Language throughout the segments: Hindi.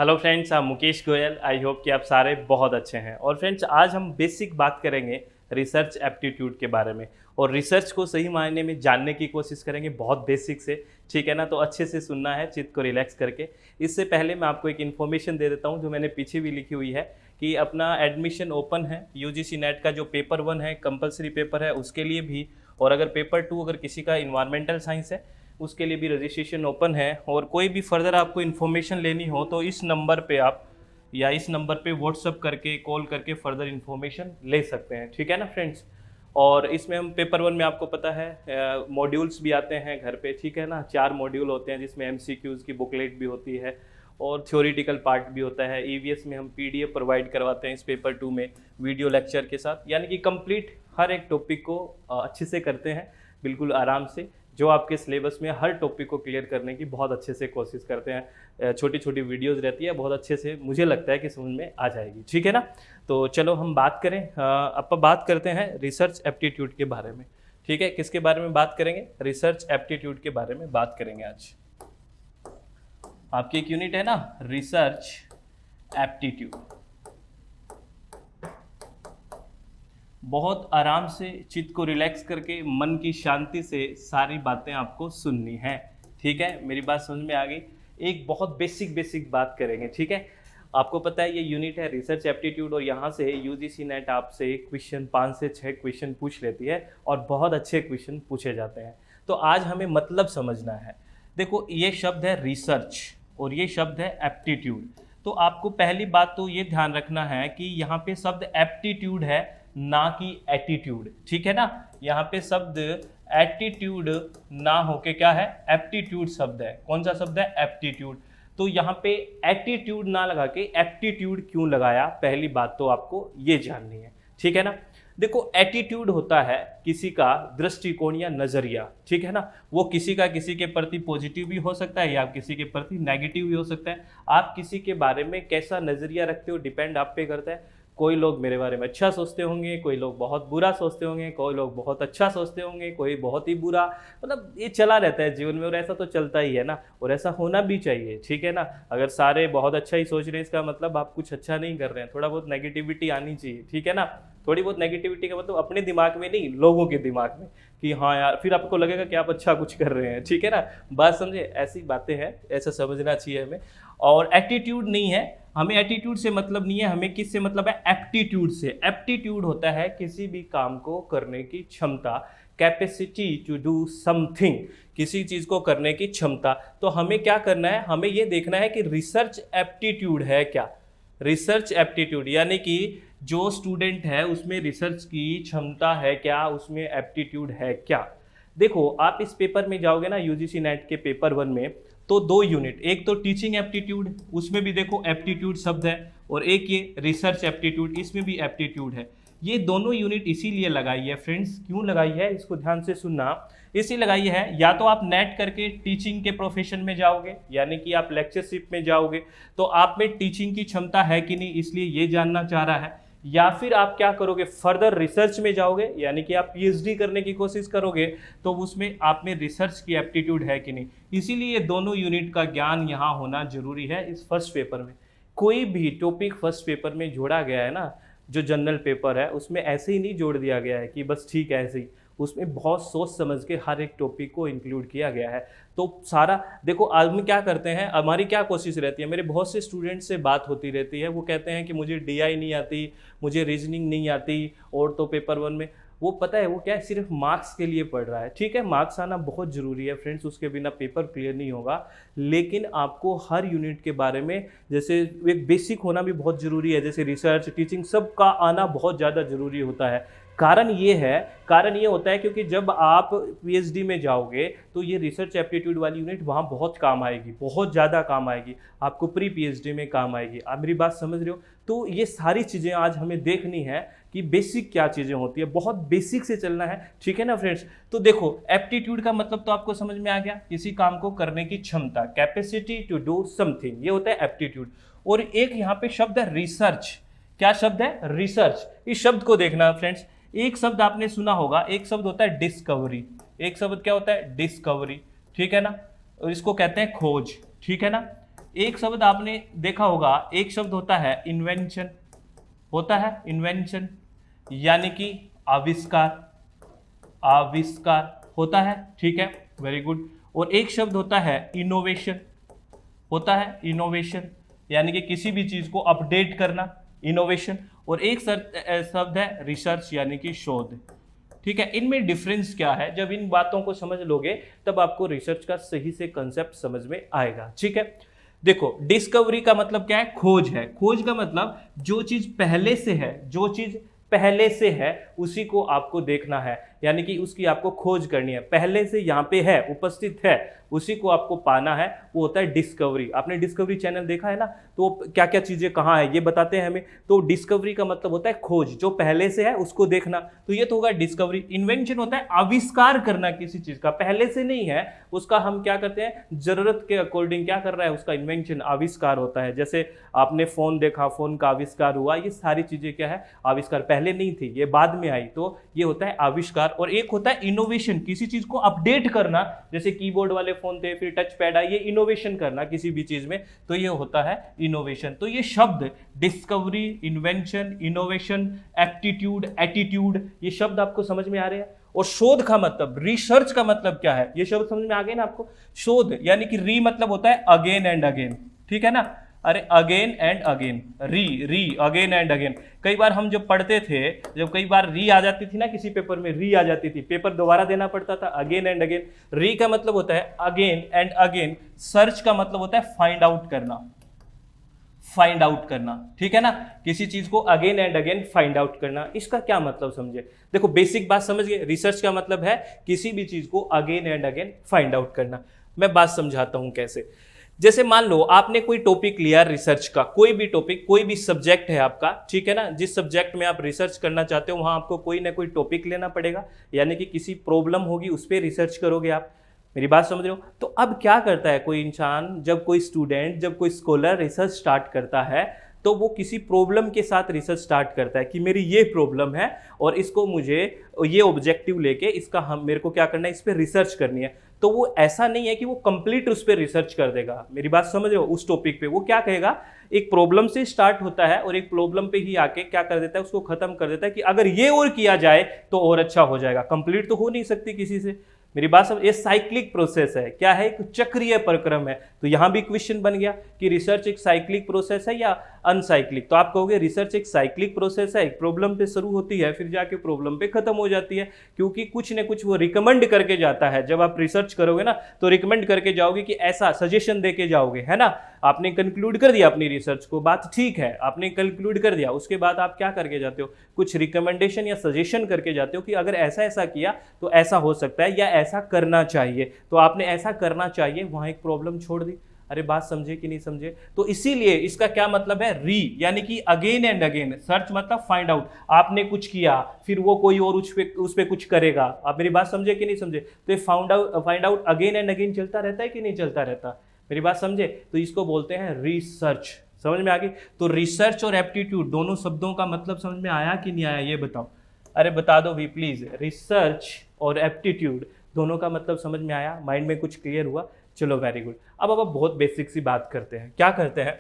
Hello friends, I'm Mukesh Goyal. I hope कि आप सारे बहुत अच्छे हैं। और फ्रेंड्स, आज हम बेसिक बात करेंगे रिसर्च एप्टीट्यूड के बारे में, और रिसर्च को सही मायने में जानने की कोशिश करेंगे बहुत बेसिक से। ठीक है ना? तो अच्छे से सुनना है, चित्त को रिलैक्स करके। इससे पहले मैं आपको एक इन्फॉर्मेशन दे देता हूँ जो मैंने पीछे भी लिखी हुई है कि अपना एडमिशन ओपन है। यूजीसी नेट का जो पेपर 1 है, कंपलसरी पेपर है, उसके लिए भी, और अगर पेपर 2 अगर किसी का इन्वायरमेंटल साइंस है उसके लिए भी रजिस्ट्रेशन ओपन है। और कोई भी फर्दर आपको इन्फॉर्मेशन लेनी हो तो इस नंबर पे आप या इस नंबर पे व्हाट्सअप करके, कॉल करके फर्दर इन्फॉर्मेशन ले सकते हैं। ठीक है ना फ्रेंड्स? और इसमें हम पेपर 1 में आपको पता है मॉड्यूल्स भी आते हैं घर पे। ठीक है ना? 4 मॉड्यूल होते हैं जिसमें एमसीक्यूज़ की बुकलेट भी होती है और थ्योरेटिकल पार्ट भी होता है। ईवीएस में हम पीडीएफ प्रोवाइड करवाते हैं इस पेपर 2 में वीडियो लेक्चर के साथ, यानी कि कंप्लीट हर एक टॉपिक को अच्छे से करते हैं, बिल्कुल आराम से। जो आपके सिलेबस में हर टॉपिक को क्लियर करने की बहुत अच्छे से कोशिश करते हैं। छोटी छोटी वीडियोस रहती है, बहुत अच्छे से मुझे लगता है कि समझ में आ जाएगी। ठीक है ना? तो चलो हम बात करें, अब बात करते हैं रिसर्च एप्टीट्यूड के बारे में। ठीक है? किसके बारे में बात करेंगे? रिसर्च एप्टीट्यूड के बारे में बात करेंगे आज। आपकी एक यूनिट है ना, रिसर्च एप्टीट्यूड। बहुत आराम से, चित्त को रिलैक्स करके, मन की शांति से सारी बातें आपको सुननी है। ठीक है? मेरी बात समझ में आ गई? एक बहुत बेसिक बात करेंगे। ठीक है? आपको पता है ये यूनिट है रिसर्च एप्टीट्यूड, और यहाँ से यूजीसी नेट आपसे क्वेश्चन 5 से 6 क्वेश्चन पूछ लेती है, और बहुत अच्छे क्वेश्चन पूछे जाते हैं। तो आज हमें मतलब समझना है। देखो, ये शब्द है रिसर्च और ये शब्द है एप्टीट्यूड। तो आपको पहली बात तो ये ध्यान रखना है कि यहाँ पे शब्द एप्टीट्यूड है, ना कि एटीट्यूड। ठीक है ना? यहाँ पे शब्द एटीट्यूड ना होके क्या है, एप्टीट्यूड शब्द है। कौन सा शब्द है? एप्टीट्यूड। तो यहाँ पे एटीट्यूड ना लगा के एप्टीट्यूड क्यों लगाया, पहली बात तो आपको ये जाननी है। ठीक है ना? देखो, एटीट्यूड होता है किसी का दृष्टिकोण या नजरिया। ठीक है ना? वो किसी के प्रति पॉजिटिव भी हो सकता है या किसी के प्रति नेगेटिव भी हो सकता है। आप किसी के बारे में कैसा नजरिया रखते हो डिपेंड आप पे करता है। कोई लोग मेरे बारे में अच्छा सोचते होंगे, कोई लोग बहुत बुरा सोचते होंगे, कोई लोग बहुत अच्छा सोचते होंगे, कोई बहुत ही बुरा। मतलब ये चला रहता है जीवन में, और ऐसा तो चलता ही है ना, और ऐसा होना भी चाहिए। ठीक है ना? अगर सारे बहुत अच्छा ही सोच रहे हैं इसका मतलब आप कुछ अच्छा नहीं कर रहे हैं। थोड़ा बहुत नेगेटिविटी आनी चाहिए। ठीक है ना? थोड़ी बहुत नेगेटिविटी का मतलब अपने दिमाग में नहीं, लोगों के दिमाग में, कि हाँ यार, फिर आपको लगेगा कि आप अच्छा कुछ कर रहे हैं। ठीक है ना? बात समझे? ऐसी बातें हैं, ऐसा समझना चाहिए हमें। और एटीट्यूड नहीं है, हमें एटीट्यूड से मतलब नहीं है, हमें किससे मतलब है? एप्टीट्यूड से। एप्टीट्यूड होता है किसी भी काम को करने की क्षमता, कैपेसिटी टू डू समथिंग, किसी चीज को करने की क्षमता। तो हमें क्या करना है? हमें ये देखना है कि रिसर्च एप्टीट्यूड है क्या। रिसर्च एप्टीट्यूड यानी कि जो स्टूडेंट है उसमें रिसर्च की क्षमता है क्या, उसमें एप्टीट्यूड है क्या। देखो, आप इस पेपर में जाओगे ना, यूजीसी नेट के पेपर 1 में, तो 2 यूनिट, एक तो टीचिंग एप्टीट्यूड, उसमें भी देखो एप्टीट्यूड शब्द है, और एक ये रिसर्च एप्टीट्यूड, इसमें भी एप्टीट्यूड है। ये दोनों यूनिट इसीलिए लगाई है फ्रेंड्स। क्यों लगाई है इसको ध्यान से सुनना। इसी लगाई है, या तो आप नेट करके टीचिंग के प्रोफेशन में जाओगे, यानी कि आप लेक्चरशिप में जाओगे, तो आप में टीचिंग की क्षमता है कि नहीं, इसलिए ये जानना चाह रहा है। या फिर आप क्या करोगे, फर्दर रिसर्च में जाओगे, यानी कि आप पीएचडी करने की कोशिश करोगे, तो उसमें आप में रिसर्च की एप्टीट्यूड है कि नहीं। इसीलिए दोनों यूनिट का ज्ञान यहाँ होना जरूरी है इस फर्स्ट पेपर में। कोई भी टॉपिक फर्स्ट पेपर में जोड़ा गया है ना, जो जनरल पेपर है, उसमें ऐसे ही नहीं जोड़ दिया गया है कि बस ठीक है ऐसे ही। उसमें बहुत सोच समझ के हर एक टॉपिक को इंक्लूड किया गया है। तो सारा देखो, आदमी क्या करते हैं, हमारी क्या कोशिश रहती है, मेरे बहुत से स्टूडेंट से बात होती रहती है, वो कहते हैं कि मुझे डीआई नहीं आती, मुझे रीजनिंग नहीं आती, और तो पेपर 1 में वो पता है वो क्या है, सिर्फ मार्क्स के लिए पढ़ रहा है। ठीक है, मार्क्स आना बहुत ज़रूरी है फ्रेंड्स, उसके बिना पेपर क्लियर नहीं होगा। लेकिन आपको हर यूनिट के बारे में, जैसे एक बेसिक होना भी बहुत ज़रूरी है, जैसे रिसर्च, टीचिंग, सब का आना बहुत ज़्यादा ज़रूरी होता है। कारण ये होता है क्योंकि जब आप पीएचडी में जाओगे तो ये रिसर्च एप्टीट्यूड वाली यूनिट वहाँ बहुत काम आएगी, बहुत ज़्यादा काम आएगी, आपको प्री पीएचडी में काम आएगी। आप मेरी बात समझ रहे हो? तो ये सारी चीज़ें आज हमें देखनी है कि बेसिक क्या चीज़ें होती है, बहुत बेसिक से चलना है। ठीक है ना फ्रेंड्स? तो देखो, एप्टीट्यूड का मतलब तो आपको समझ में आ गया, किसी काम को करने की क्षमता, कैपेसिटी टू डू समथिंग, ये होता है एप्टीट्यूड। और एक यहाँ पे शब्द है रिसर्च। क्या शब्द है? रिसर्च। इस शब्द को देखना फ्रेंड्स, एक शब्द आपने सुना होगा, एक शब्द होता है डिस्कवरी। एक शब्द क्या होता है? डिस्कवरी। ठीक है ना? और इसको कहते हैं खोज। ठीक है ना? एक शब्द आपने देखा होगा, एक शब्द होता है इन्वेंशन, होता है इन्वेंशन यानी कि आविष्कार, आविष्कार होता है, ठीक है, वेरी गुड। और एक शब्द होता है इनोवेशन, होता है इनोवेशन यानी कि किसी भी चीज को अपडेट करना, इनोवेशन। और एक शब्द है रिसर्च यानी कि शोध, ठीक है। इनमें डिफरेंस क्या है, जब इन बातों को समझ लोगे तब आपको रिसर्च का सही से कंसेप्ट समझ में आएगा, ठीक है। देखो, डिस्कवरी का मतलब क्या है, खोज है। खोज का मतलब जो चीज पहले से है, जो चीज पहले से है उसी को आपको देखना है, यानी कि उसकी आपको खोज करनी है, पहले से यहाँ पे है, उपस्थित है, उसी को आपको पाना है, वो होता है डिस्कवरी। आपने डिस्कवरी चैनल देखा है ना, तो क्या क्या चीजें कहाँ है ये बताते हैं हमें। तो डिस्कवरी का मतलब होता है खोज, जो पहले से है उसको देखना, तो ये तो होगा डिस्कवरी। इन्वेंशन होता है आविष्कार करना किसी चीज का, पहले से नहीं है उसका हम क्या करते हैं, जरूरत के अकॉर्डिंग क्या कर रहा है, उसका इन्वेंशन आविष्कार होता है। जैसे आपने फोन देखा, फोन का आविष्कार हुआ, ये सारी चीजें क्या है, आविष्कार, पहले नहीं थी, ये बाद में आई, तो ये होता है आविष्कार। और एक होता है इनोवेशन, किसी चीज को अपडेट करना, जैसे कीबोर्ड वाले फोन थे, फिर टच पैड आई, ये इनोवेशन करना किसी भी चीज में, तो ये होता है इनोवेशन। तो ये शब्द discovery, invention, innovation, aptitude, attitude, ये शब्द आपको समझ में आ रहे हैं। और शोध का मतलब, रिसर्च का मतलब क्या है, ये शब्द समझ में आ गए ना आपको। शोध यानी कि री मतलब होता है अगेन एंड अगेन, ठीक है ना, अरे अगेन एंड अगेन, री अगेन एंड अगेन। कई बार हम जब पढ़ते थे, जब कई बार री आ जाती थी ना, किसी पेपर में री आ जाती थी, पेपर दोबारा देना पड़ता था, अगेन एंड अगेन। री का मतलब होता है अगेन एंड अगेन। सर्च का मतलब होता है फाइंड आउट करना, फाइंड आउट करना, ठीक है ना, किसी चीज को again and again find out करना। इसका क्या मतलब समझे, देखो बेसिक बात समझ गए, रिसर्च का मतलब है किसी भी चीज को again and again find out करना। मैं बात समझाता हूं कैसे। जैसे मान लो आपने कोई टॉपिक लिया रिसर्च का, कोई भी टॉपिक, कोई भी सब्जेक्ट है आपका, ठीक है ना, जिस सब्जेक्ट में आप रिसर्च करना चाहते हो वहां आपको कोई ना कोई टॉपिक लेना पड़ेगा, यानी कि किसी प्रॉब्लम होगी उस पर रिसर्च करोगे आप, मेरी बात समझ रहे हो। तो अब क्या करता है कोई इंसान, जब कोई स्टूडेंट, जब कोई स्कॉलर रिसर्च स्टार्ट करता है, तो वो किसी प्रॉब्लम के साथ रिसर्च स्टार्ट करता है कि मेरी ये प्रॉब्लम है और इसको मुझे ये ऑब्जेक्टिव लेके इसका हम मेरे को क्या करना है, इस पर रिसर्च करनी है। तो वो ऐसा नहीं है कि वो कंप्लीट उस पर रिसर्च कर देगा, मेरी बात समझ रहे हो, उस टॉपिक पे वो क्या कहेगा, एक प्रॉब्लम से स्टार्ट होता है और एक प्रॉब्लम पे ही आके क्या कर देता है, उसको खत्म कर देता है कि अगर ये और किया जाए तो और अच्छा हो जाएगा। कंप्लीट तो हो नहीं सकती किसी से, मेरी बात समझ। ये साइक्लिक प्रोसेस है, क्या है, एक चक्रीय प्रक्रम है। तो यहां भी क्वेश्चन बन गया कि रिसर्च एक साइक्लिक प्रोसेस है या अनसाइक्लिक। तो आप कहोगे रिसर्च एक साइक्लिक प्रोसेस है, एक प्रॉब्लम पे शुरू होती है फिर जाके प्रॉब्लम पे खत्म हो जाती है, क्योंकि कुछ न कुछ वो रिकमेंड करके जाता है। जब आप रिसर्च करोगे ना तो रिकमेंड करके जाओगे कि ऐसा, सजेशन देके जाओगे, है ना। आपने कंक्लूड कर दिया अपनी रिसर्च को, बात ठीक है, आपने कंक्लूड कर दिया, उसके बाद आप क्या करके जाते हो, कुछ रिकमेंडेशन या सजेशन करके जाते हो कि अगर ऐसा ऐसा किया तो ऐसा हो सकता है या ऐसा करना चाहिए। तो आपने ऐसा करना चाहिए, वहां एक प्रॉब्लम छोड़ दी। अरे बात समझे कि नहीं समझे। तो इसीलिए इसका क्या मतलब है, री यानी कि अगेन एंड अगेन। सर्च मतलब फाइंड आउट, आपने कुछ किया फिर वो कोई और उस पे कुछ करेगा। आप मेरी बात समझे कि नहीं समझे। तो ये find out again and again चलता रहता है कि नहीं चलता रहता, मेरी बात समझे। तो इसको बोलते हैं रिसर्च। समझ में आ गई। तो रिसर्च और एप्टीट्यूड दोनों शब्दों का मतलब समझ में आया कि नहीं आया ये बताओ। अरे बता दो भी प्लीज, रिसर्च और एप्टीट्यूड दोनों का मतलब समझ में आया, माइंड में कुछ क्लियर हुआ। चलो वेरी गुड। अब बहुत बेसिक सी बात करते हैं। क्या करते हैं,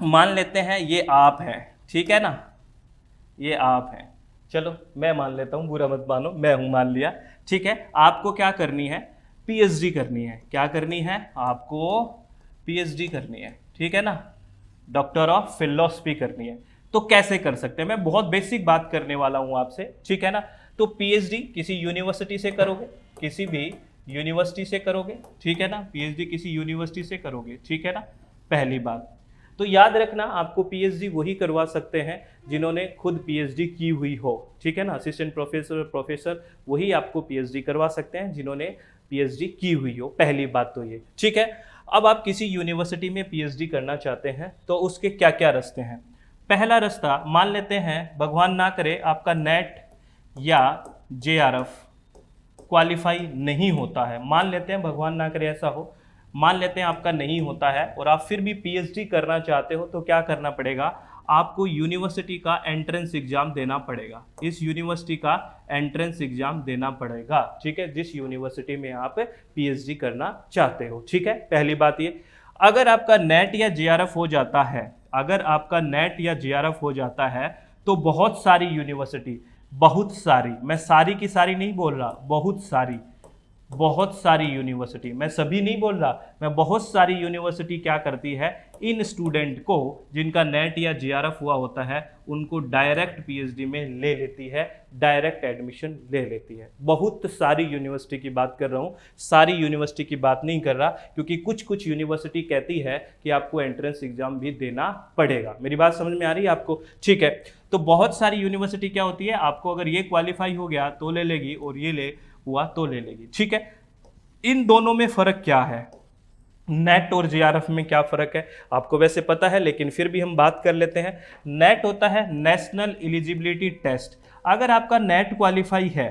मान लेते हैं ये आप है, ठीक है ना, ये आप है, चलो मैं मान लेता हूं, बुरा मत मानो, मैं हूं, मान लिया, ठीक है। आपको क्या करनी है, पीएचडी करनी है। क्या करनी है आपको, पीएचडी करनी है, ठीक है ना, डॉक्टर ऑफ फिलॉसफी करनी है। तो कैसे कर सकते हैं, मैं बहुत बेसिक बात करने वाला हूं आपसे, ठीक है ना। तो पीएचडी किसी यूनिवर्सिटी से करोगे, किसी भी यूनिवर्सिटी से करोगे, ठीक है ना, पीएचडी किसी यूनिवर्सिटी से करोगे, ठीक है ना, पहली बात। तो याद रखना, आपको पीएचडी वही करवा सकते हैं जिन्होंने खुद पीएचडी की हुई हो, ठीक है ना। असिस्टेंट प्रोफेसर, प्रोफेसर वही आपको पीएचडी करवा सकते हैं जिन्होंने पीएचडी की हुई हो, पहली बात तो ये, ठीक है। अब आप किसी यूनिवर्सिटी में पीएचडी करना चाहते हैं तो उसके क्या क्या रास्ते हैं। पहला रास्ता, मान लेते हैं भगवान ना करे आपका नेट या जेआरएफ क्वालिफाई नहीं होता है, मान लेते हैं भगवान ना करे ऐसा हो, मान लेते हैं आपका नहीं होता है और आप फिर भी पीएचडी करना चाहते हो, तो क्या करना पड़ेगा, आपको यूनिवर्सिटी का एंट्रेंस एग्जाम देना पड़ेगा। इस यूनिवर्सिटी का एंट्रेंस एग्जाम देना पड़ेगा, ठीक है, जिस यूनिवर्सिटी में आप पीएचडी करना चाहते हो, ठीक है, पहली बात ये। अगर आपका नेट या जेआरएफ हो जाता है, अगर आपका नेट या जेआरएफ हो जाता है तो बहुत सारी यूनिवर्सिटी, बहुत सारी, मैं सारी की सारी नहीं बोल रहा, बहुत सारी यूनिवर्सिटी, मैं सभी नहीं बोल रहा, मैं बहुत सारी यूनिवर्सिटी क्या करती है, इन स्टूडेंट को जिनका नेट या जेआरएफ हुआ होता है उनको डायरेक्ट पीएचडी में ले लेती है, डायरेक्ट एडमिशन ले लेती है। बहुत सारी यूनिवर्सिटी की बात कर रहा हूँ, सारी यूनिवर्सिटी की बात नहीं कर रहा, क्योंकि कुछ कुछ यूनिवर्सिटी कहती है कि आपको एंट्रेंस एग्जाम भी देना पड़ेगा। मेरी बात समझ में आ रही है आपको? ठीक है, तो बहुत सारी यूनिवर्सिटी क्या होती है, आपको अगर ये क्वालिफाई हो गया तो ले लेगी और ये ले हुआ तो ले लेगी। ठीक है, इन दोनों में फर्क क्या है, नेट और जेआरएफ में क्या फर्क है आपको वैसे पता है, लेकिन फिर भी हम बात कर लेते हैं। नेट होता है नेशनल एलिजिबिलिटी टेस्ट। अगर आपका नेट क्वालिफाई है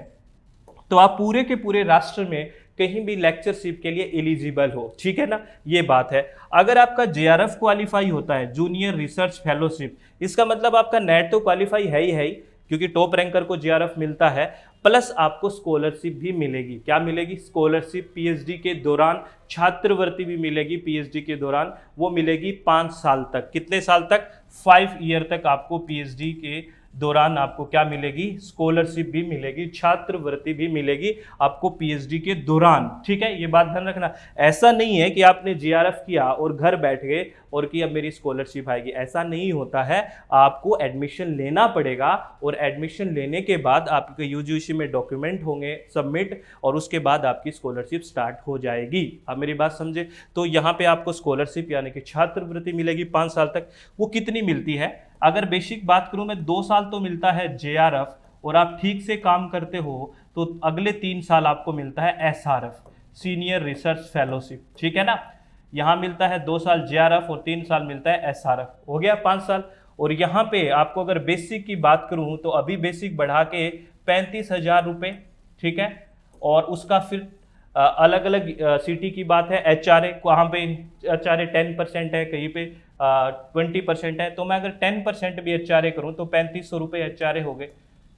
तो आप पूरे के पूरे राष्ट्र में कहीं भी लेक्चरशिप के लिए एलिजिबल हो, ठीक है ना, ये बात है। अगर आपका जेआरएफ क्वालिफाई होता है, जूनियर रिसर्च फेलोशिप, इसका मतलब आपका नेट तो क्वालिफाई है ही, क्योंकि टॉप रैंकर को जेआरएफ मिलता है, प्लस आपको स्कॉलरशिप भी मिलेगी। क्या मिलेगी? स्कॉलरशिप पीएचडी के दौरान, छात्रवृत्ति भी मिलेगी पीएचडी के दौरान, वो मिलेगी 5 साल तक। कितने साल तक? 5 ईयर तक आपको पीएचडी के दौरान आपको क्या मिलेगी? स्कॉलरशिप भी मिलेगी, छात्रवृत्ति भी मिलेगी आपको पीएचडी के दौरान। ठीक है, ये बात ध्यान रखना। ऐसा नहीं है कि आपने जेआरएफ किया और घर बैठ गए और कि अब मेरी स्कॉलरशिप आएगी, ऐसा नहीं होता है। आपको एडमिशन लेना पड़ेगा और एडमिशन लेने के बाद आपके यूजीसी में डॉक्यूमेंट होंगे सबमिट, और उसके बाद आपकी स्कॉलरशिप स्टार्ट हो जाएगी। आप मेरी बात समझे? तो यहाँ पे आपको स्कॉलरशिप यानी कि छात्रवृत्ति मिलेगी 5 साल तक। वो कितनी मिलती है? अगर बेसिक बात करूं मैं, 2 साल तो मिलता है जेआरएफ, और आप ठीक से काम करते हो तो अगले 3 साल आपको मिलता है एसआरएफ, सीनियर रिसर्च फेलोशिप। ठीक है ना, यहाँ मिलता है 2 साल जेआरएफ और 3 साल मिलता है एसआरएफ, हो गया 5 साल। और यहाँ पे आपको अगर बेसिक की बात करूं तो अभी बेसिक बढ़ा के 35,000 रुपये, ठीक है, और उसका फिर अलग अलग सिटी की बात है। एचआरए वहाँ पे एचआरए 10% है, कहीं पे 20% है, तो मैं अगर 10% भी एचआरए करूँ तो 3500 रुपये एचआरए हो गए।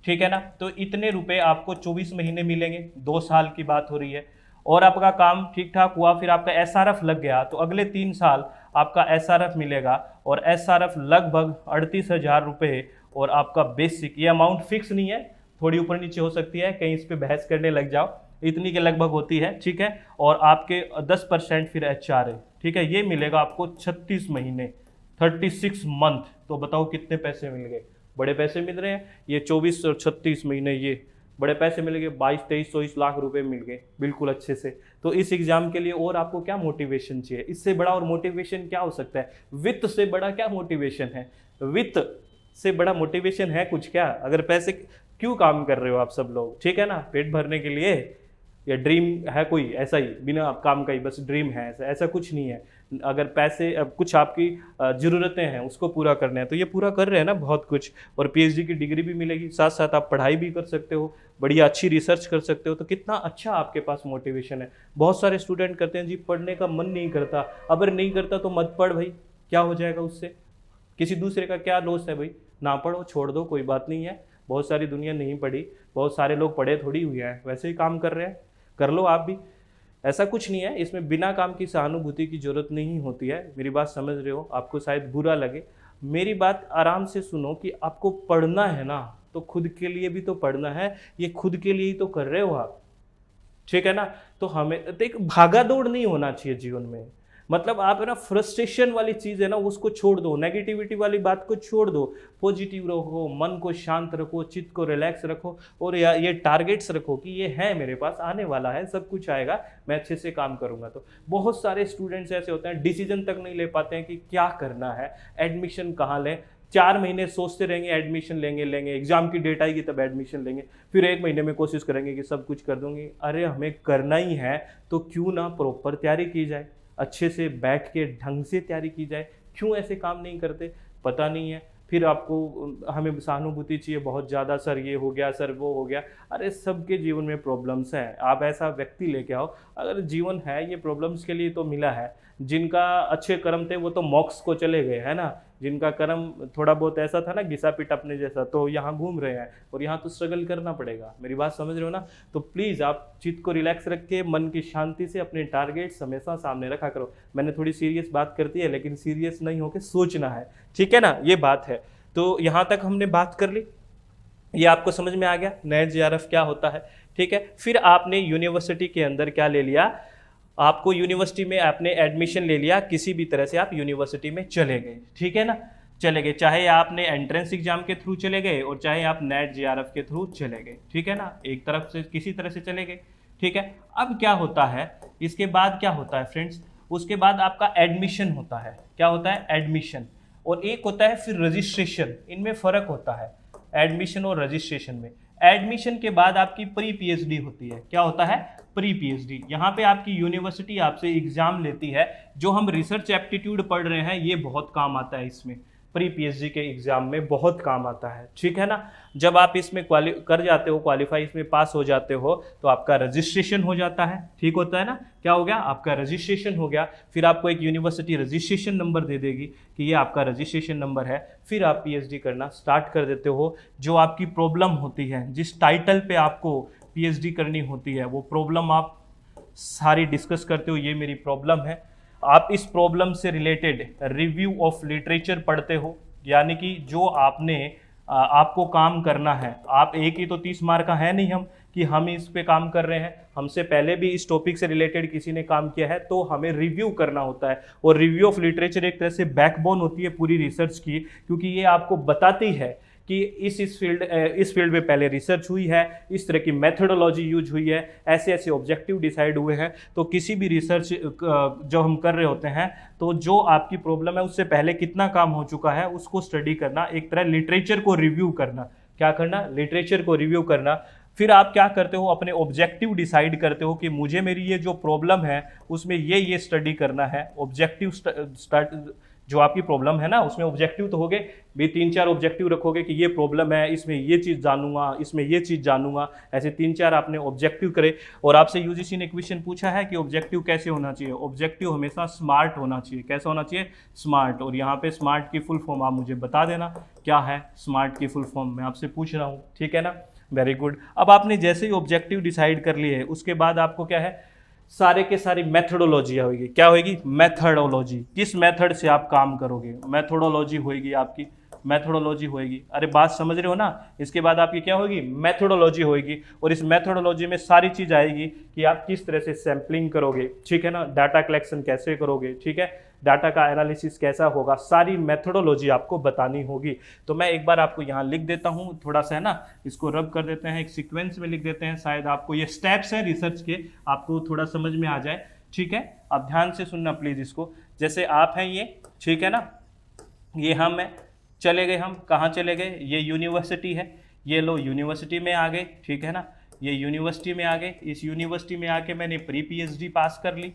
ठीक है ना, तो इतने रुपए आपको 24 महीने मिलेंगे, 2 साल की बात हो रही है। और आपका काम ठीक ठाक हुआ, फिर आपका एसआरएफ लग गया तो अगले 3 साल आपका एसआरएफ मिलेगा, और एसआरएफ लगभग 38,000 रुपये। और आपका बेसिक, ये अमाउंट फिक्स नहीं है, थोड़ी ऊपर नीचे हो सकती है, कहीं इस पर बहस करने लग जाओ, इतनी के लगभग होती है। ठीक है, और आपके 10% फिर एचआरए, ठीक है, ये मिलेगा आपको 36 महीने, 36 मंथ। तो बताओ कितने पैसे मिल गए? बड़े पैसे मिल रहे हैं। ये 24 और 36 महीने, ये बड़े पैसे मिल गए, 22-23 लाख रुपए मिल गए बिल्कुल अच्छे से। तो इस एग्जाम के लिए और आपको क्या मोटिवेशन चाहिए? इससे बड़ा और मोटिवेशन क्या हो सकता है? वित्त से बड़ा क्या मोटिवेशन है? वित्त से बड़ा मोटिवेशन है कुछ क्या? अगर पैसे क्यों काम कर रहे हो आप सब लोग? ठीक है ना, पेट भरने के लिए, या ड्रीम है कोई ऐसा ही बिना काम का ही बस ड्रीम है? ऐसा कुछ नहीं है। अगर पैसे, अब कुछ आपकी ज़रूरतें हैं उसको पूरा करना है तो ये पूरा कर रहे हैं ना बहुत कुछ, और पीएचडी की डिग्री भी मिलेगी, साथ साथ आप पढ़ाई भी कर सकते हो, बढ़िया अच्छी रिसर्च कर सकते हो। तो कितना अच्छा आपके पास मोटिवेशन है। बहुत सारे स्टूडेंट करते हैं जी पढ़ने का मन नहीं करता, अगर नहीं करता तो मत पढ़ भाई, क्या हो जाएगा उससे? किसी दूसरे का क्या लॉस है भाई? ना पढ़ो, छोड़ दो, कोई बात नहीं है। बहुत सारी दुनिया नहीं पढ़ी, बहुत सारे लोग पढ़े थोड़ी हुए हैं, वैसे ही काम कर रहे हैं, कर लो आप भी, ऐसा कुछ नहीं है। इसमें बिना काम की सहानुभूति की जरूरत नहीं होती है। मेरी बात समझ रहे हो? आपको शायद बुरा लगे, मेरी बात आराम से सुनो कि आपको पढ़ना है ना तो खुद के लिए भी तो पढ़ना है, ये खुद के लिए ही तो कर रहे हो आप, ठीक है ना। तो हमें एक भागा दौड़ नहीं होना चाहिए जीवन में। मतलब आप है ना, फ्रस्ट्रेशन वाली चीज़ है ना उसको छोड़ दो, नेगेटिविटी वाली बात को छोड़ दो, पॉजिटिव रखो, मन को शांत रखो, चित्त को रिलैक्स रखो, और ये टारगेट्स रखो कि ये है मेरे पास, आने वाला है, सब कुछ आएगा, मैं अच्छे से काम करूंगा। तो बहुत सारे स्टूडेंट्स ऐसे होते हैं डिसीजन तक नहीं ले पाते हैं कि क्या करना है, एडमिशन कहाँ लें। 4 महीने सोचते रहेंगे एडमिशन लेंगे, एग्जाम की डेट आएगी तब एडमिशन लेंगे, फिर 1 महीने में कोशिश करेंगे कि सब कुछ कर दूंगी। अरे हमें करना ही है तो क्यों ना प्रॉपर तैयारी की जाए, अच्छे से बैठ के ढंग से तैयारी की जाए। क्यों ऐसे काम नहीं करते पता नहीं है। फिर आपको हमें सहानुभूति चाहिए बहुत ज़्यादा, सर ये हो गया, सर वो हो गया। अरे सबके जीवन में प्रॉब्लम्स हैं, आप ऐसा व्यक्ति लेके आओ, अगर जीवन है ये प्रॉब्लम्स के लिए तो मिला है। जिनका अच्छे कर्म थे वो तो मोक्ष को चले गए, है ना, जिनका कर्म थोड़ा बहुत ऐसा था ना घिसा पिट अपने जैसा, तो यहाँ घूम रहे हैं और यहाँ तो स्ट्रगल करना पड़ेगा। मेरी बात समझ रहे हो ना? तो प्लीज़ आप चित्त को रिलैक्स रख के मन की शांति से अपने टारगेट्स हमेशा सामने रखा करो। मैंने थोड़ी सीरियस बात कर दी है, लेकिन सीरियस नहीं होकर सोचना है, ठीक है ना? ये बात है। तो यहाँ तक हमने बात कर ली, ये आपको समझ में आ गया नेट जेआरएफ क्या होता है, ठीक है। फिर आपने यूनिवर्सिटी के अंदर क्या ले लिया, आपको यूनिवर्सिटी में आपने एडमिशन ले लिया, किसी भी तरह से आप यूनिवर्सिटी में चले गए, ठीक है ना? चले गए, चाहे आपने एंट्रेंस एग्जाम के थ्रू चले गए और चाहे आप नेट जेआरएफ के थ्रू चले गए, ठीक है ना? एक तरफ से किसी तरह से चले गए, ठीक है। अब क्या होता है, इसके बाद क्या होता है फ्रेंड्स, उसके बाद आपका एडमिशन होता है। क्या होता है? एडमिशन। और एक होता है फिर रजिस्ट्रेशन। इनमें फ़र्क होता है एडमिशन और रजिस्ट्रेशन में। एडमिशन के बाद आपकी प्री पीएचडी होती है। क्या होता है? Pre PhD. यहाँ पे आपकी यूनिवर्सिटी आपसे एग्जाम लेती है। जो हम रिसर्च एप्टीट्यूड पढ़ रहे हैं ये बहुत काम आता है, इसमें प्री पीएचडी के एग्जाम में बहुत काम आता है, ठीक है ना? जब आप इसमें कर जाते हो, क्वालिफाई इसमें पास हो जाते हो, तो आपका रजिस्ट्रेशन हो जाता है, ठीक होता है ना? क्या हो गया? आपका रजिस्ट्रेशन हो गया। फिर आपको एक यूनिवर्सिटी रजिस्ट्रेशन नंबर दे देगी कि ये आपका रजिस्ट्रेशन नंबर है। फिर आप पीएचडी करना स्टार्ट कर देते हो। जो आपकी प्रॉब्लम होती है, जिस टाइटल पे आपको पीएचडी करनी होती है, वो प्रॉब्लम आप सारी डिस्कस करते हो, ये मेरी प्रॉब्लम है। आप इस प्रॉब्लम से रिलेटेड रिव्यू ऑफ लिटरेचर पढ़ते हो, यानी कि जो आपको काम करना है। आप एक ही तो 30 मार्क का है नहीं कि हम इस पे काम कर रहे हैं, हमसे पहले भी इस टॉपिक से रिलेटेड किसी ने काम किया है, तो हमें रिव्यू करना होता है। और रिव्यू ऑफ लिटरेचर एक तरह से बैकबोन होती है पूरी रिसर्च की, क्योंकि ये आपको बताती है कि इस फील्ड में पहले रिसर्च हुई है, इस तरह की मेथोडोलॉजी यूज हुई है, ऐसे ऐसे ऑब्जेक्टिव डिसाइड हुए हैं। तो किसी भी रिसर्च जो हम कर रहे होते हैं, तो जो आपकी प्रॉब्लम है उससे पहले कितना काम हो चुका है उसको स्टडी करना, एक तरह लिटरेचर को रिव्यू करना। क्या करना? लिटरेचर को रिव्यू करना। फिर आप क्या करते हो? अपने ऑब्जेक्टिव डिसाइड करते हो कि मुझे मेरी ये जो प्रॉब्लम है उसमें ये स्टडी करना है। ऑब्जेक्टिव जो आपकी प्रॉब्लम है ना, उसमें ऑब्जेक्टिव तो हो गए भी, 3-4 ऑब्जेक्टिव रखोगे कि ये प्रॉब्लम है, इसमें ये चीज़ जानूंगा, इसमें ये चीज़ जानूंगा, ऐसे 3-4 आपने ऑब्जेक्टिव करे। और आपसे यूजीसी ने क्वेश्चन पूछा है कि ऑब्जेक्टिव कैसे होना चाहिए। ऑब्जेक्टिव हमेशा स्मार्ट होना चाहिए। कैसा होना चाहिए? स्मार्ट। और यहाँ पे स्मार्ट की फुल फॉर्म आप मुझे बता देना क्या है स्मार्ट की फुल फॉर्म, मैं आपसे पूछ रहा हूँ, ठीक है ना? Very good. अब आपने जैसे ही ऑब्जेक्टिव डिसाइड कर लिए है, उसके बाद आपको क्या है, सारे के सारी मेथोडोलॉजी होगी। क्या होगी? मेथोडोलॉजी। किस मेथड से आप काम करोगे, मेथोडोलॉजी होगी आपकी, मेथोडोलॉजी होगी। अरे बात समझ रहे हो ना? इसके बाद आपकी क्या होगी? मेथोडोलॉजी होगी। और इस मेथोडोलॉजी में सारी चीज़ आएगी कि आप किस तरह से सैम्पलिंग करोगे, ठीक है ना? डाटा कलेक्शन कैसे करोगे, ठीक है? डाटा का एनालिसिस कैसा होगा, सारी मेथोडोलॉजी आपको बतानी होगी। तो मैं एक बार आपको यहाँ लिख देता हूँ, थोड़ा सा है ना, इसको रब कर देते हैं, एक सीक्वेंस में लिख देते हैं, शायद आपको ये स्टेप्स हैं रिसर्च के, आपको थोड़ा समझ में आ जाए, ठीक है? आप ध्यान से सुनना प्लीज़ इसको। जैसे आप हैं ये, ठीक है ना, ये हम हैं, चले गए हम, कहाँ चले गए? ये यूनिवर्सिटी है, ये लो यूनिवर्सिटी में आ गए, ठीक है ना? ये यूनिवर्सिटी में आ गए। इस यूनिवर्सिटी में आके मैंने प्री पीएचडी पास कर ली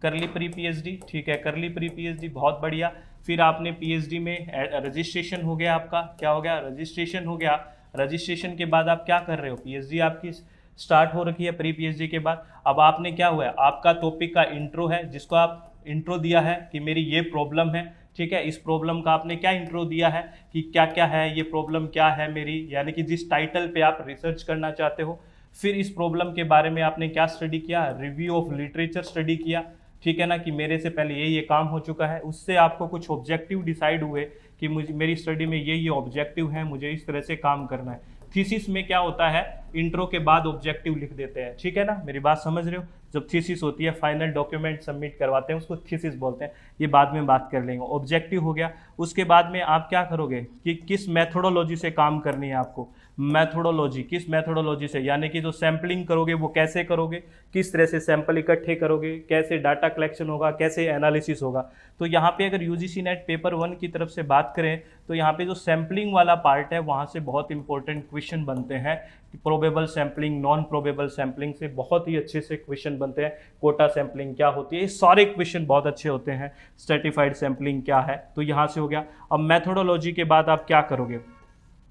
प्री पीएचडी, ठीक है, कर ली प्री पीएचडी, बहुत बढ़िया। फिर आपने पीएचडी में रजिस्ट्रेशन हो गया आपका, क्या हो गया? रजिस्ट्रेशन हो गया। रजिस्ट्रेशन के बाद आप क्या कर रहे हो? पीएचडी आपकी स्टार्ट हो रखी है प्री पीएचडी के बाद। अब आपने क्या हुआ है, आपका टॉपिक का इंट्रो है, जिसको आप इंट्रो दिया है कि मेरी ये प्रॉब्लम है, ठीक है? इस प्रॉब्लम का आपने क्या इंट्रो दिया है कि क्या क्या है, ये प्रॉब्लम क्या है मेरी, यानी कि जिस टाइटल पे आप रिसर्च करना चाहते हो। फिर इस प्रॉब्लम के बारे में आपने क्या स्टडी किया? रिव्यू ऑफ लिटरेचर स्टडी किया, ठीक है ना, कि मेरे से पहले ये काम हो चुका है। उससे आपको कुछ ऑब्जेक्टिव डिसाइड हुए कि मुझे मेरी स्टडी में ये ऑब्जेक्टिव है, मुझे इस तरह से काम करना है। थीसिस में क्या होता है, इंट्रो के बाद ऑब्जेक्टिव लिख देते हैं, ठीक है ना? मेरी बात समझ रहे हो? जब थीसिस होती है, फाइनल डॉक्यूमेंट सबमिट करवाते हैं, उसको थीसिस बोलते हैं। ये बाद में बात कर लेंगे। ऑब्जेक्टिव हो गया। उसके बाद में आप क्या करोगे कि किस मेथोडोलॉजी से काम करनी है आपको। मेथोडोलॉजी, किस मेथोडोलॉजी से, यानी कि जो सैम्पलिंग करोगे वो कैसे करोगे, किस तरह से सैंपल इकट्ठे करोगे, कैसे डाटा कलेक्शन होगा, कैसे एनालिसिस होगा। तो यहाँ पे अगर यूजीसी नेट पेपर 1 की तरफ से बात करें तो यहाँ पे जो सैम्पलिंग वाला पार्ट है वहाँ से बहुत इंपॉर्टेंट क्वेश्चन बनते हैं। Probable sampling, non probable sampling से बहुत ही अच्छे से क्वेश्चन बनते हैं। कोटा सैम्पलिंग क्या होती है, ये सारे क्वेश्चन बहुत अच्छे होते हैं। स्ट्रेटिफाइड सैम्पलिंग क्या है, तो यहाँ से हो गया। अब मेथोडोलॉजी के बाद आप क्या करोगे,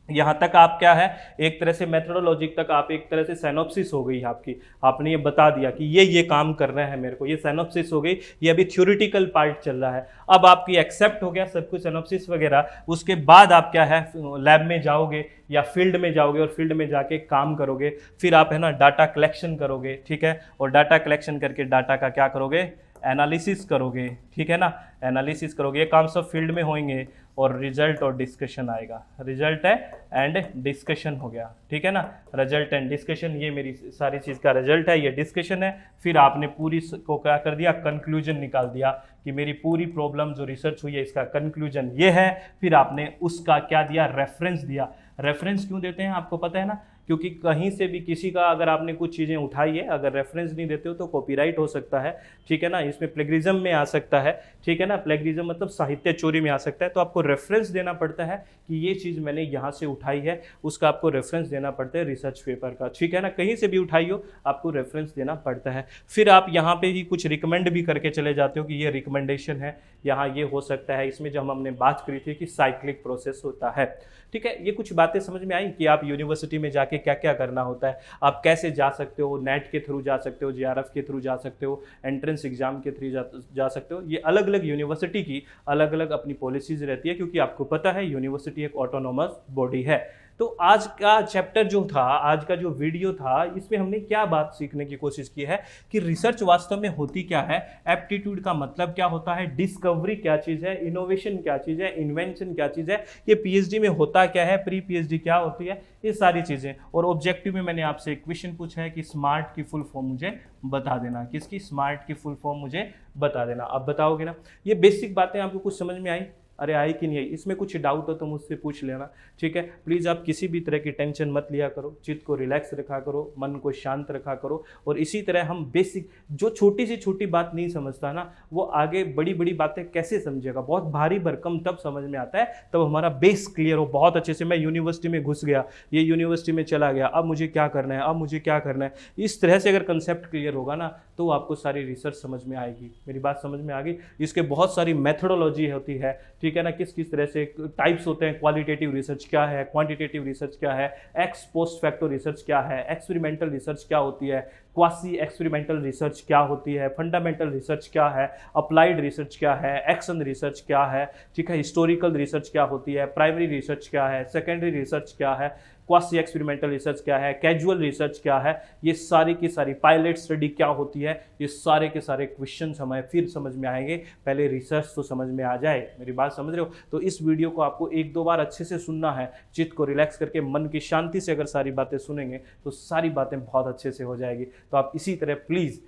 यहाँ तक आप क्या है, एक तरह से मेथोडोलॉजी तक आप एक तरह से साइनॉप्सिस हो गई आपकी, आपने ये बता दिया कि ये काम करना है मेरे को, ये साइनॉप्सिस हो गई, ये अभी थ्योरेटिकल पार्ट चल रहा है। अब आपकी एक्सेप्ट हो गया सब कुछ साइनॉप्सिस वगैरह, उसके बाद आप क्या है लैब में जाओगे या फील्ड में जाओगे और फील्ड में जाके काम करोगे, फिर आप है ना डाटा कलेक्शन करोगे, ठीक है, और डाटा कलेक्शन करके डाटा का क्या करोगे, एनालिसिस करोगे, ठीक है ना, एनालिसिस करोगे, ये काम सब फील्ड में होंगे और रिजल्ट और डिस्कशन आएगा, रिजल्ट है एंड डिस्कशन हो गया, ठीक है ना, रिजल्ट एंड डिस्कशन, ये मेरी सारी चीज़ का रिजल्ट है, ये डिस्कशन है। फिर आपने पूरी को क्या कर दिया, कंक्लूजन निकाल दिया कि मेरी पूरी प्रॉब्लम जो रिसर्च हुई है इसका कंक्लूजन ये है। फिर आपने उसका क्या दिया, रेफरेंस दिया। रेफरेंस क्यों देते हैं आपको पता है ना, क्योंकि कहीं से भी किसी का अगर आपने कुछ चीज़ें उठाई है, अगर रेफरेंस नहीं देते हो तो कॉपीराइट हो सकता है, ठीक है ना, इसमें प्लेगरिज्म में आ सकता है, ठीक है ना, प्लेगरिज्म मतलब साहित्य चोरी में आ सकता है। तो आपको रेफरेंस देना पड़ता है कि ये चीज़ मैंने यहाँ से उठाई है, उसका आपको रेफरेंस देना पड़ता है रिसर्च पेपर का, ठीक है ना, कहीं से भी उठाई हो आपको रेफरेंस देना पड़ता है। फिर आप यहाँ पे ही कुछ रिकमेंड भी करके चले जाते हो कि ये रिकमेंडेशन है, यहाँ ये हो सकता है, इसमें जो हमने बात करी थी कि साइक्लिक प्रोसेस होता है, ठीक है। ये कुछ बातें समझ में आई कि आप यूनिवर्सिटी में जाके क्या क्या करना होता है, आप कैसे जा सकते हो, नेट के थ्रू जा सकते हो, जेआरएफ के थ्रू जा सकते हो, एंट्रेंस एग्जाम के थ्रू जा सकते हो। ये अलग अलग यूनिवर्सिटी की अलग अलग अपनी पॉलिसीज रहती है, क्योंकि आपको पता है यूनिवर्सिटी एक ऑटोनोमस बॉडी है। तो आज का चैप्टर जो था, आज का जो वीडियो था, इसमें हमने क्या बात सीखने की कोशिश की है कि रिसर्च वास्तव में होती क्या है, एप्टीट्यूड का मतलब क्या होता है, डिस्कवरी क्या चीज़ है, इनोवेशन क्या चीज़ है, इन्वेंशन क्या चीज़ है, ये पीएचडी में होता क्या है, प्री पीएचडी क्या होती है, ये सारी चीज़ें। और ऑब्जेक्टिव में मैंने आपसे एक क्वेश्चन पूछा है कि स्मार्ट की फुल फॉर्म मुझे बता देना, किसकी, स्मार्ट की फुल फॉर्म मुझे बता देना। आप बताओगे ना। ये बेसिक बातें आपको कुछ समझ में आई, अरे आई कि नहीं आई, इसमें कुछ डाउट हो तो मुझसे पूछ लेना, ठीक है। प्लीज़ आप किसी भी तरह की टेंशन मत लिया करो, चित्त को रिलैक्स रखा करो, मन को शांत रखा करो। और इसी तरह हम बेसिक, जो छोटी से छोटी बात नहीं समझता ना, वो आगे बड़ी बड़ी बातें कैसे समझेगा, बहुत भारी भरकम तब समझ में आता है, तब हमारा बेस क्लियर हो बहुत अच्छे से। मैं यूनिवर्सिटी में घुस गया, ये यूनिवर्सिटी में चला गया, अब मुझे क्या करना है, अब मुझे क्या करना है, इस तरह से अगर कंसेप्ट क्लियर होगा ना, तो आपको सारी रिसर्च समझ में आएगी। मेरी बात समझ में आ गई। इसके बहुत सारी मेथोडोलॉजी होती है, ठीक है ना, किस किस तरह से टाइप्स होते हैं, क्वालिटेटिव रिसर्च क्या है, क्वांटिटेटिव रिसर्च क्या है, एक्स पोस्ट फैक्टो रिसर्च क्या है, एक्सपेरिमेंटल रिसर्च क्या होती है, क्वासी एक्सपेरिमेंटल रिसर्च क्या होती है, फंडामेंटल रिसर्च क्या है, अप्लाइड रिसर्च क्या है, एक्शन रिसर्च क्या है, ठीक है, हिस्टोरिकल रिसर्च क्या होती है, प्राइमरी रिसर्च क्या है, सेकेंडरी रिसर्च क्या है, क्वासी एक्सपेरिमेंटल रिसर्च क्या है, कैजुअल रिसर्च क्या है, ये सारी की सारी, पायलट स्टडी क्या होती है, ये सारे के सारे क्वेश्चन हमें फिर समझ में आएंगे। पहले रिसर्च तो समझ में आ जाए, मेरी बात समझ रहे हो। तो इस वीडियो को आपको एक दो बार अच्छे से सुनना है, चित्त को रिलैक्स करके, मन की शांति से अगर सारी बातें सुनेंगे तो सारी बातें बहुत अच्छे से हो जाएगी। तो आप इसी तरह प्लीज़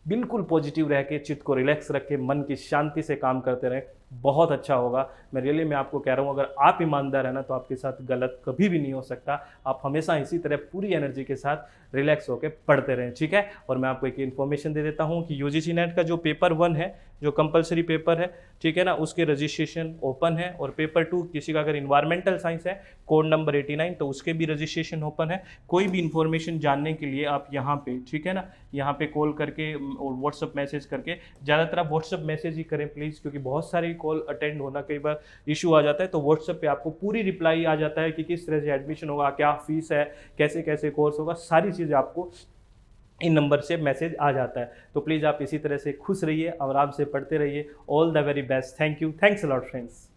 बिल्कुल पॉजिटिव रह के, चित्त को रिलैक्स रख के, मन की शांति से काम करते रहें, बहुत अच्छा होगा। मैं आपको कह रहा हूँ, अगर आप ईमानदार है ना, तो आपके साथ गलत कभी भी नहीं हो सकता। आप हमेशा इसी तरह पूरी एनर्जी के साथ रिलैक्स होकर पढ़ते रहें, ठीक है। और मैं आपको एक इन्फॉर्मेशन दे देता हूँ कि यूजीसी नेट का जो पेपर 1 है, जो कंपलसरी पेपर है, ठीक है ना, उसके रजिस्ट्रेशन ओपन है। और पेपर 2 किसी का अगर इन्वायरमेंटल साइंस है, कोड नंबर 89, तो उसके भी रजिस्ट्रेशन ओपन है। कोई भी इन्फॉर्मेशन जानने के लिए आप यहाँ पे, ठीक है ना, यहाँ पे कॉल करके और व्हाट्सअप मैसेज करके, ज़्यादातर आप व्हाट्सअप मैसेज ही करें प्लीज़, क्योंकि बहुत सारी कॉल अटेंड होना कई बार इशू आ जाता है। तो व्हाट्सएप पे आपको पूरी रिप्लाई आ जाता है कि किस तरह से एडमिशन होगा, क्या फीस है, कैसे कैसे कोर्स होगा, सारी चीज़ें आपको इन नंबर से मैसेज आ जाता है। तो प्लीज़ आप इसी तरह से खुश रहिए, आराम से पढ़ते रहिए। All the very best. Thank you, thanks a lot friends.